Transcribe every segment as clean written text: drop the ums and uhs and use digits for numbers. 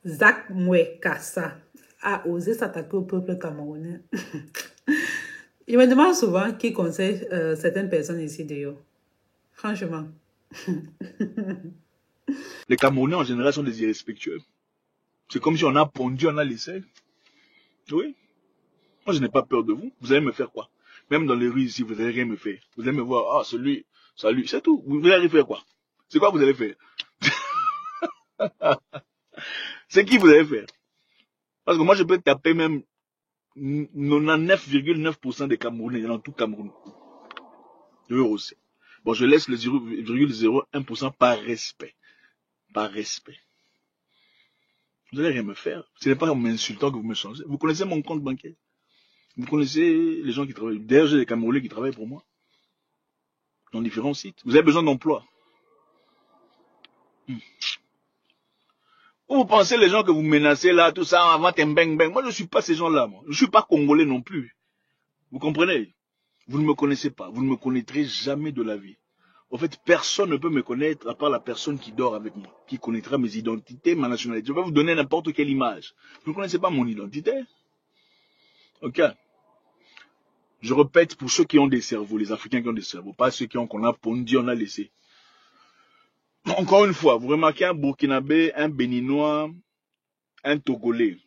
Zach Mwekassa a osé s'attaquer au peuple camerounais. Je me demande souvent qui conseille certaines personnes ici d'ailleurs. Franchement. Les Camerounais en général sont des irrespectueux. C'est comme si on a pondu, on a laissé. Oui. Moi, je n'ai pas peur de vous. Vous allez me faire quoi? Même dans les rues ici, vous n'allez rien me faire. Vous allez me voir, ah, celui, salut, c'est tout. Vous allez faire quoi? C'est quoi vous allez faire? C'est qui vous allez faire? Parce que moi, je peux taper même 99,9% des Camerounais dans tout Cameroun. Je veux aussi. Bon, je laisse le 0,01% par respect. Par respect. Vous n'allez rien me faire. Ce n'est pas en m'insultant que vous me changez. Vous connaissez mon compte bancaire. Vous connaissez les gens qui travaillent. D'ailleurs, j'ai des Camerounais qui travaillent pour moi. Dans différents sites. Vous avez besoin d'emploi. Vous pensez les gens que vous menacez là, tout ça, avant un bang bang. Moi, je ne suis pas ces gens-là, moi. Je ne suis pas congolais non plus. Vous comprenez? Vous ne me connaissez pas. Vous ne me connaîtrez jamais de la vie. En fait, personne ne peut me connaître à part la personne qui dort avec moi, qui connaîtra mes identités, ma nationalité. Je vais vous donner n'importe quelle image. Vous ne connaissez pas mon identité. Ok? Je répète pour ceux qui ont des cerveaux, les Africains qui ont des cerveaux, pas ceux qu'on a pondu, on a laissé. Encore une fois, vous remarquez un Burkinabé, un Béninois, un Togolais,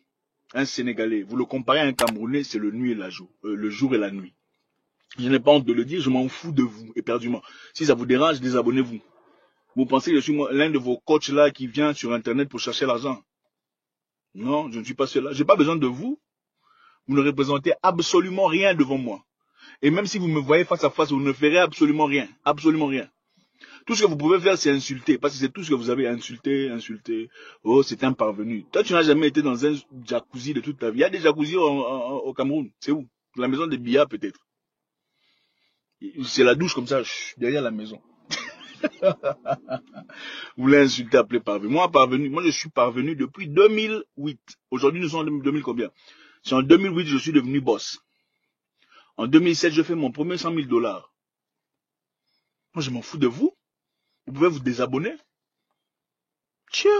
un Sénégalais. Vous le comparez à un Camerounais, c'est le jour et la nuit. Je n'ai pas honte de le dire, je m'en fous de vous, éperdument. Si ça vous dérange, désabonnez-vous. Vous pensez que je suis l'un de vos coachs là qui vient sur Internet pour chercher l'argent? Non, je ne suis pas cela. Je n'ai pas besoin de vous. Vous ne représentez absolument rien devant moi. Et même si vous me voyez face à face, vous ne ferez absolument rien. Absolument rien. Tout ce que vous pouvez faire, c'est insulter. Parce que c'est tout ce que vous avez insulté. Oh, c'est un parvenu. Toi, tu n'as jamais été dans un jacuzzi de toute ta vie. Il y a des jacuzzis au Cameroun. C'est où? La maison des Bia, peut-être. C'est la douche comme ça, derrière la maison. Vous voulez insulter, appeler parvenu. Moi, je suis parvenu depuis 2008. Aujourd'hui, nous sommes en 2000 combien? C'est en 2008 je suis devenu boss. En 2007, je fais mon premier 100 000 $. Moi, je m'en fous de vous. Vous pouvez vous désabonner. Tiens.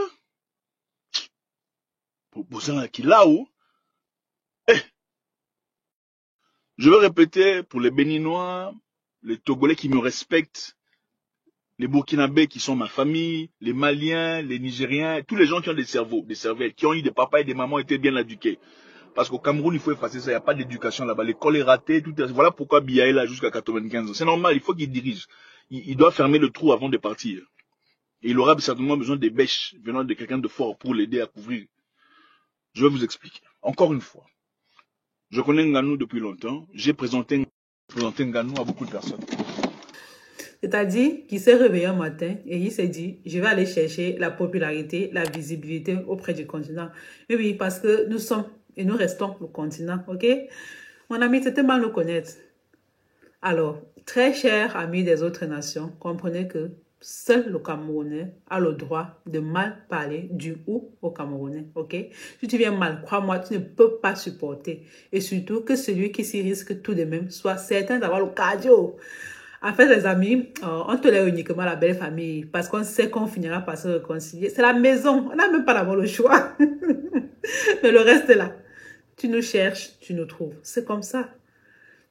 Vous êtes qui là-haut? Je veux répéter pour les Béninois, les Togolais qui me respectent, les Burkinabés qui sont ma famille, les Maliens, les Nigériens, tous les gens qui ont des cerveaux, des cervelles, qui ont eu des papas et des mamans étaient bien éduqués. Parce qu'au Cameroun, il faut effacer ça, il n'y a pas d'éducation là-bas. L'école est ratée, tout est... Voilà pourquoi Biya est là jusqu'à 95 ans. C'est normal, il faut qu'il dirige. Il doit fermer le trou avant de partir. Et il aura certainement besoin des bêches venant de quelqu'un de fort pour l'aider à couvrir. Je vais vous expliquer. Encore une fois. Je connais Nganou depuis longtemps. J'ai présenté Nganou à beaucoup de personnes. C'est-à-dire qu'il s'est réveillé un matin et il s'est dit, je vais aller chercher la popularité, la visibilité auprès du continent. Et oui, parce que nous sommes et nous restons le continent, ok? Mon ami, c'était mal nous connaître. Alors, très chers amis des autres nations, comprenez que seul le Camerounais a le droit de mal parler du ou au Camerounais, ok? Si tu viens mal, crois-moi, tu ne peux pas supporter. Et surtout que celui qui s'y risque tout de même soit certain d'avoir le cardio. En fait, les amis, on tolère uniquement la belle famille parce qu'on sait qu'on finira par se réconcilier. C'est la maison, on n'a même pas d'avoir le choix. Mais le reste est là. Tu nous cherches, tu nous trouves. C'est comme ça.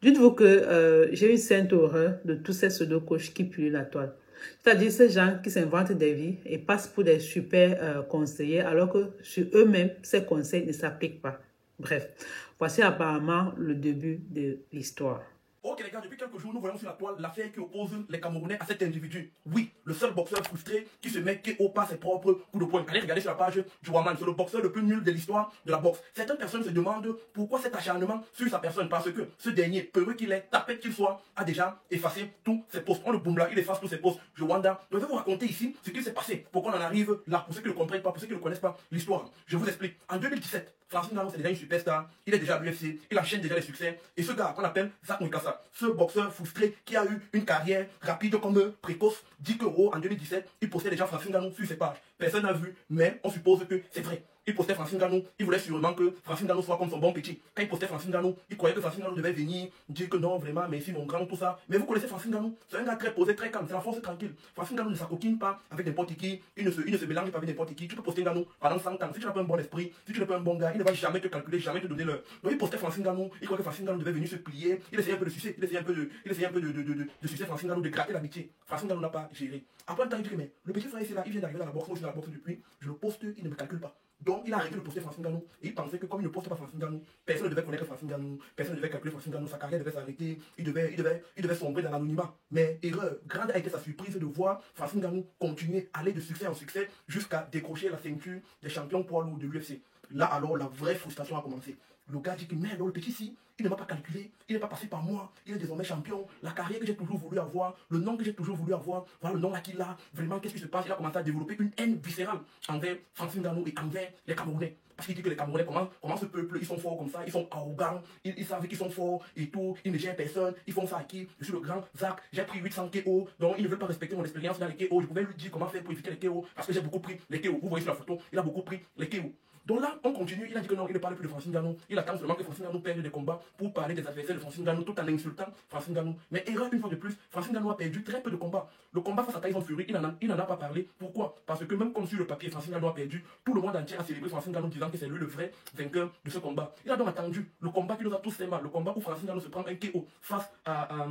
Dites-vous que j'ai une sainte horreur de tous ces pseudo-coachs qui pullulent la toile. C'est-à-dire ces gens qui s'inventent des vies et passent pour des super conseillers alors que sur eux-mêmes, ces conseils ne s'appliquent pas. Bref, voici apparemment le début de l'histoire. Ok les gars, depuis quelques jours, nous voyons sur la toile l'affaire qui oppose les Camerounais à cet individu. Oui, le seul boxeur frustré qui se met KO par ses propres coups de poing. Allez regarder sur la page du Waman, c'est le boxeur le plus nul de l'histoire de la boxe. Certaines personnes se demandent pourquoi cet acharnement sur sa personne, parce que ce dernier, peureux qu'il est, tapette qu'il soit, a déjà effacé tous ses posts. On le boum là, il efface tous ses posts. Je vais vous raconter ici ce qui s'est passé, pourquoi on en arrive là, pour ceux qui ne le comprennent pas, pour ceux qui ne connaissent pas l'histoire. Je vous explique. En 2017, Francis Ngannou, c'est déjà une superstar, il est déjà à l'UFC, il enchaîne déjà les succès. Et ce gars qu'on appelle Zach Mwekassa, ce boxeur frustré qui a eu une carrière rapide comme précoce, dit que en 2017, il postait déjà Francis Ngannou sur ses pages. Personne n'a vu, mais on suppose que c'est vrai. il postait Francine Ngannou, il voulait sûrement que Francine Ngannou soit comme son bon petit. Quand il postait Francine Ngannou, il croyait que Francine Ngannou devait venir dire que non, vraiment, merci mon grand, tout ça. Mais vous connaissez Francine Ngannou, c'est un gars très posé, très calme, c'est la force tranquille. Francine Ngannou ne s'acoquine pas avec n'importe qui, il ne se mélange pas avec n'importe qui. Tu peux poster Ngannou pendant 100 ans, si tu n'as pas un bon esprit, si tu n'es pas un bon gars, il ne va jamais te calculer, jamais te donner l'heure. Donc il postait Francine Ngannou, il croyait que Francine Ngannou devait venir se plier, il essayait un peu de sucer, il essayait un peu de sucer Francine Ngannou, de gratter l'amitié. Francine Ngannou n'a pas géré. Après un temps, il dit que mais le petit frère ici là, il vient d'arriver dans la boxe, moi je suis dans la boxe depuis, je le poste, il ne me calcule pas. Donc il a arrêté de poster Francine Ngannou et il pensait que comme il ne poste pas Francine Ngannou, personne ne devait connaître Francine Ngannou, personne ne devait calculer Francine Ngannou, sa carrière devait s'arrêter, il devait sombrer dans l'anonymat. Mais erreur, grande a été sa surprise de voir Francine Ngannou continuer, aller de succès en succès jusqu'à décrocher la ceinture des champions poids lourds de l'UFC. Là alors la vraie frustration a commencé. Le gars dit que merde, le petit ici, il ne m'a pas calculé, il n'est pas passé par moi, il est désormais champion, la carrière que j'ai toujours voulu avoir, le nom que j'ai toujours voulu avoir, voilà le nom là qu'il a, vraiment qu'est-ce qui se passe, il a commencé à développer une haine viscérale envers Francine Ngannou et envers les Camerounais. Parce qu'il dit que les Camerounais, comment ce peuple, ils sont forts comme ça, ils sont arrogants, ils savent qu'ils sont forts et tout, ils ne gèrent personne, ils font ça à qui? Je suis le grand Zach, j'ai pris 800 KO, donc ils ne veulent pas respecter mon expérience dans les KO, je pouvais lui dire comment faire pour éviter les KO, parce que j'ai beaucoup pris les KO, vous voyez sur la photo, il a beaucoup pris les KO. Donc là, on continue, il a dit que non, il ne parle plus de Francine Ngannou, il attend seulement que Francine Ngannou perde des combats pour parler des adversaires de Francine Ngannou tout en insultant Francine Ngannou. Mais erreur une fois de plus, Francine Ngannou a perdu très peu de combats. Le combat face à Tyson Fury, il n'en a pas parlé. Pourquoi? Parce que même comme sur le papier, Francine Ngannou a perdu, tout le monde entier a célébré Francine Ngannou disant que c'est lui le vrai vainqueur de ce combat. Il a donc attendu le combat qui nous a tous fait mal, le combat où Francine Ngannou se prend un KO face à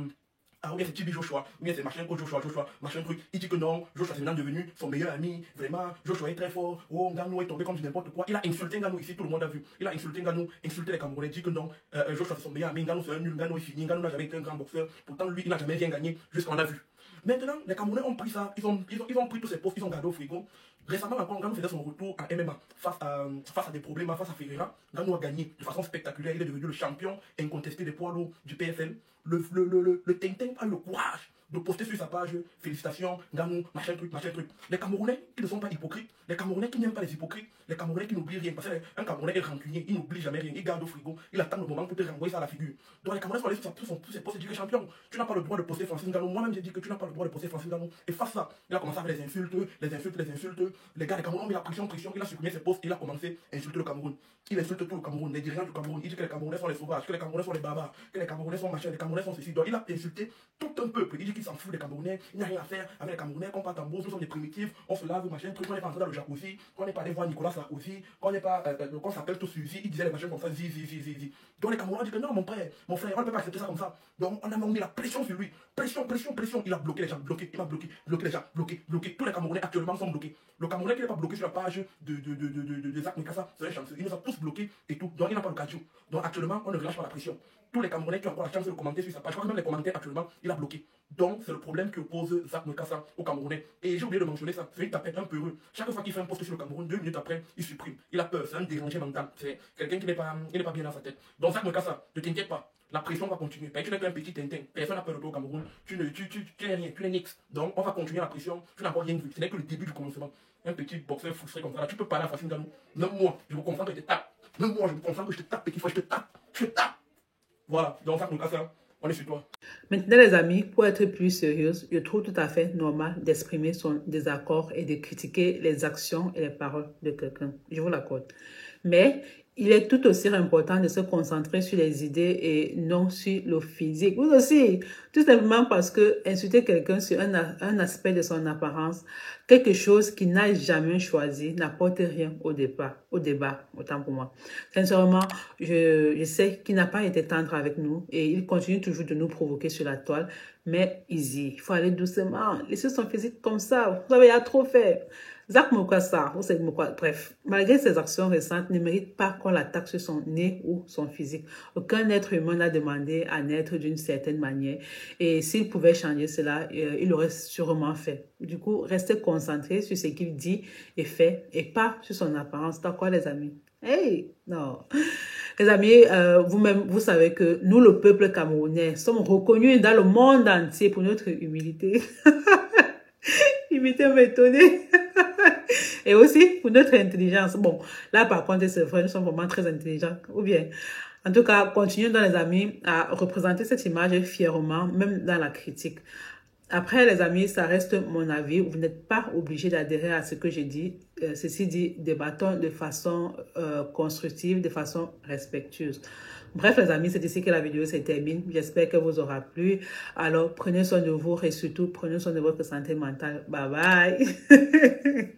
ou bien c'est Tibi Joshua, ou bien c'est machin Joshua, machin truc. Il dit que non, Joshua c'est maintenant devenu son meilleur ami, vraiment, Joshua est très fort, oh Ngannou est tombé comme du n'importe quoi. Il a insulté Ngannou ici, tout le monde a vu. Il a insulté Ngannou, insulté les Camerounais, dit que non, Joshua c'est son meilleur ami, Ngannou c'est un nul, Ngannou est fini, Ngannou n'a jamais été un grand boxeur, pourtant lui il n'a jamais rien gagné, jusqu'on a vu. Maintenant, les Camerounais ont pris ça, ils ont pris tous ces postes, ils ont gardé au frigo. Récemment encore, Ngannou faisait son retour en MMA face à des problèmes, face à Ferreira. Ngannou a gagné de façon spectaculaire, il est devenu le champion incontesté des poids lourds du PFL. Le Tintin a eu le courage de poster sur sa page félicitations, Ngannou, machin truc. Les Camerounais qui ne sont pas hypocrites, les Camerounais qui n'aiment pas les hypocrites, les Camerounais qui n'oublient rien. Parce qu'un Camerounais est rancunier, il n'oublie jamais rien, il garde au frigo, il attend le moment pour te renvoyer ça à la figure. Donc les Camerounais sont allés sur ses postes et disent champion, tu n'as pas le droit de poster Francine Ngannou. Moi-même j'ai dit que tu n'as pas le droit de poster Francine Ngannou. Et face à ça, il a commencé à faire les insultes. Les gars, les Camerounais ont mis la pression, il a supprimé ses postes, il a commencé à insulter le Cameroun. Il insulte tout le Cameroun, les dirigeants du Cameroun, il dit que les Camerounais sont les sauvages, que les Camerounais sont les barbares, que les Camerounais sont machin, les Camerounais sont ceci. Donc il a insulté tout un peuple, il dit qu'il s'en fout des Camerounais, il n'y a rien à faire avec les Camerounais, qu'on part en bourse, nous sommes des primitifs, on se lave, machin, truc, on n'est pas entré dans le jacuzzi, qu'on n'est pas allé voir Nicolas Sarkozy, qu'on s'appelle tous Suzy, il disait les machins comme ça, zi. Donc les Camerounais ont dit que non, mon frère, on ne peut pas accepter ça comme ça. Donc on a mis la pression sur lui, pression, il a bloqué les gens, il m'a bloqué les gens, bloqué. Tous les Camerounais actuellement sont bloqués. Le Camerounais qui n'est pas bloqué sur la page de Zach Mikasa, c'est un chanceux, il nous a tous bloqués et tout, donc il n'a pas l'occasion. Donc actuellement, on ne relâche pas la pression. Tous les Camerounais qui ont encore la chance de commenter sur sa page, je crois que même les commentaires actuellement, il a bloqué. Donc c'est le problème que pose Zach Mikasa aux Camerounais. Et j'ai oublié de mentionner ça, c'est une tapette un peu heureux. Chaque fois qu'il fait un post sur le Cameroun, 2 minutes après, il supprime. Il a peur, c'est un dérangé mental. C'est quelqu'un qui n'est pas bien dans sa tête. Donc Zach Mikasa, ne t'inquiète pas. La pression va continuer. Tu n'es qu'un petit tintin. Personne n'a peur de toi au Cameroun. Tu n'es rien, tu n'es nix. Donc on va continuer la pression. Tu n'as encore rien vu. Ce n'est que le début du commencement. Un petit boxeur frustré comme ça. Là, tu peux parler à Francine Ngannou. Même moi, je me comprends que je te tape. Même moi, je me comprends que je te tape. Petit fois, je te tape. Voilà. Donc ça, on est sur toi. Maintenant, les amis, pour être plus sérieuse, je trouve tout à fait normal d'exprimer son désaccord et de critiquer les actions et les paroles de quelqu'un. Je vous l'accorde. Mais il est tout aussi important de se concentrer sur les idées et non sur le physique. Vous aussi, tout simplement parce que insulter quelqu'un sur un aspect de son apparence, quelque chose qu'il n'a jamais choisi, n'apporte rien au débat, autant pour moi. Sincèrement, je sais qu'il n'a pas été tendre avec nous et il continue toujours de nous provoquer sur la toile, mais il faut aller doucement. Laissez son physique comme ça, vous avez à trop faire. Zach Mikasa, bref, malgré ses actions récentes, ne mérite pas qu'on l'attaque sur son nez ou son physique. Aucun être humain n'a demandé à naître d'une certaine manière. Et s'il pouvait changer cela, il l'aurait sûrement fait. Du coup, restez concentrés sur ce qu'il dit et fait, et pas sur son apparence. D'accord, les amis? Hey, non. Les amis, vous-même, vous savez que nous, le peuple camerounais, sommes reconnus dans le monde entier pour notre humilité. Humilité m'étonner. Et aussi pour notre intelligence. Bon, là par contre, c'est vrai, nous sommes vraiment très intelligents. Ou bien, en tout cas, continuons dans les amis à représenter cette image fièrement, même dans la critique. Après, les amis, ça reste mon avis. Vous n'êtes pas obligé d'adhérer à ce que j'ai dit. Ceci dit, débattons de façon constructive, de façon respectueuse. Bref, les amis, c'est ici que la vidéo se termine. J'espère que vous aura plu. Alors, prenez soin de vous et surtout, prenez soin de votre santé mentale. Bye bye.